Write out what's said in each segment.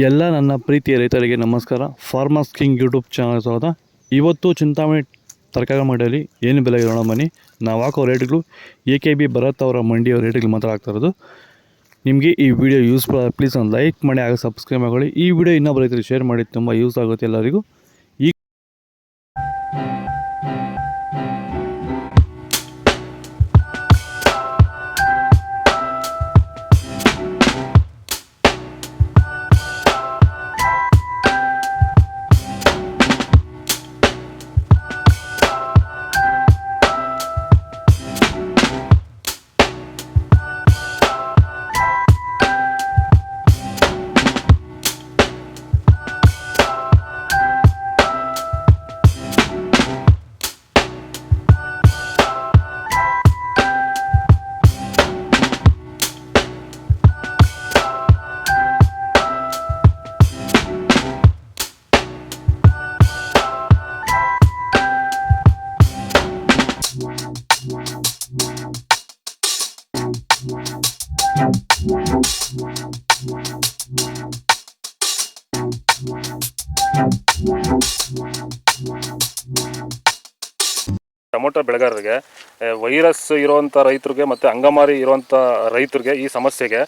ಎಲ್ಲ ನನ್ನ ಪ್ರೀತಿಯ ರೈತರಿಗೆ ನಮಸ್ಕಾರ. ಫಾರ್ಮರ್ಸ್ ಕಿಂಗ್ ಯೂಟ್ಯೂಬ್ ಚಾನಲ್ ಸ್ವಾಗತ. ಇವತ್ತು ಚಿಂತಾಮಣಿ ತರಕಾರಿ ಮಂಡಿಯಲ್ಲಿ ಏನು ಬೆಲೆ ಇರೋಣ ಬನ್ನಿ. ನಾವು ಹಾಕೋ ರೇಟ್ಗಳು AKB ಭರತ್ ಅವರ ಮಂಡಿಯ ರೇಟ್ಗಳು ಮಾತ್ರ ಆಗ್ತಾ ಇರೋದು. ನಿಮಗೆ ಈ ವಿಡಿಯೋ ಯೂಸ್ಫುಲ್ ಆಗಿ ಪ್ಲೀಸ್ ಒಂದು ಲೈಕ್ ಮಾಡಿ, ಆಗ ಸಬ್ಸ್ಕ್ರೈಬ್ ಮಾಡಿ. ಈ ವಿಡಿಯೋ ಇನ್ನೊಬ್ಬ ರೈತರಿಗೆ ಶೇರ್ ಮಾಡಿ, ತುಂಬ ಯೂಸ್ ಆಗುತ್ತೆ ಎಲ್ಲರಿಗೂ. ಟೊಮೊಟೊ ಬೆಳೆಗಾರರಿಗೆ ವೈರಸ್ ಇರುವಂಥ ರೈತರಿಗೆ ಮತ್ತು ಅಂಗಮಾರಿ ಇರುವಂಥ ರೈತರಿಗೆ ಈ ಸಮಸ್ಯೆಗೆ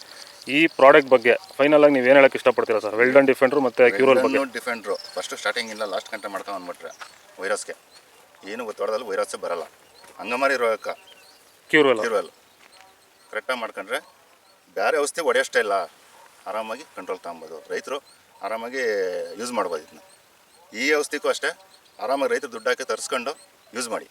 ಈ ಪ್ರಾಡಕ್ಟ್ ಬಗ್ಗೆ ಫೈನಲ್ ಆಗಿ ನೀವು ಏನು ಹೇಳಕ್ಕೆ ಇಷ್ಟಪಡ್ತೀರಾ ಸರ್? ವೆಲ್ಡನ್ ಡಿಫೆಂಡ್ರು ಮತ್ತು ಕ್ಯೂರಲ್ ಬಗ್ಗೆ. ಡಿಫೆಂಡ್ರು ಫಸ್ಟ್ ಸ್ಟಾರ್ಟಿಂಗ್ ಇಲ್ಲ ಲಾಸ್ಟ್ ಗಂಟೆ ಮಾಡ್ಕೊಂಡು ಅಂದ್ಬಿಟ್ರೆ ವೈರಸ್ಗೆ ಏನು ಗೊತ್ತಾಡೋದಲ್ಲಿ ವೈರಸ್ಸೇ ಬರಲ್ಲ. ಅಂಗಮಾರಿ ರೋಗಕ್ಕೆ ಕ್ಯೂರಲ್ ಕರೆಕ್ಟಾಗಿ ಮಾಡ್ಕೊಂಡ್ರೆ ಬೇರೆ ಔಷಧಿ ಹೊಡೆಯೋಷ್ಟೇ ಇಲ್ಲ, ಆರಾಮಾಗಿ ಕಂಟ್ರೋಲ್ ತಗೊಬೋದು. ರೈತರು ಆರಾಮಾಗಿ ಯೂಸ್ ಮಾಡ್ಬೋದು. ಇದನ್ನ ಈ ಔಷಧಿಗೂ ಅಷ್ಟೇ ಆರಾಮಾಗಿ ರೈತರು ದುಡ್ಡು ಹಾಕಿ ತರಿಸ್ಕೊಂಡು ಯೂಸ್ ಮಾಡಿ.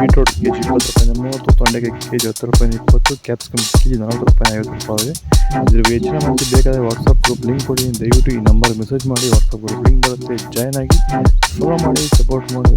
ಬೀಟ್ರೋಟ್ ಕೆಜಿ 20 ರೂಪಾಯಿ, 30, ತೊಂಡೆಕಾಯಿ ಕೆಜಿ 10 ರೂಪಾಯಿ 20, ಕ್ಯಾಪ್ಸಿಕಮ್ ಕೆಜಿ 40 ರೂಪಾಯಿ 50 ರೂಪಾಯಿ. ಇದ್ರ ಹೆಚ್ಚಿನ ಮಾಹಿತಿ ಬೇಕಾದರೆ ವಾಟ್ಸಪ್ ಗ್ರೂಪ್ ಲಿಂಕ್ ಕೊಡಿ. ದಯವಿಟ್ಟು ಈ ನಂಬರ್ ಮೆಸೇಜ್ ಮಾಡಿ, ವಾಟ್ಸಪ್ ಗ್ರೂಪ್ ಲಿಂಕ್ ಬರುತ್ತೆ, ಜಾಯ್ನ್ ಆಗಿ ಫಾಲೋ ಮಾಡಿ, ಸಪೋರ್ಟ್ ಮಾಡಿ.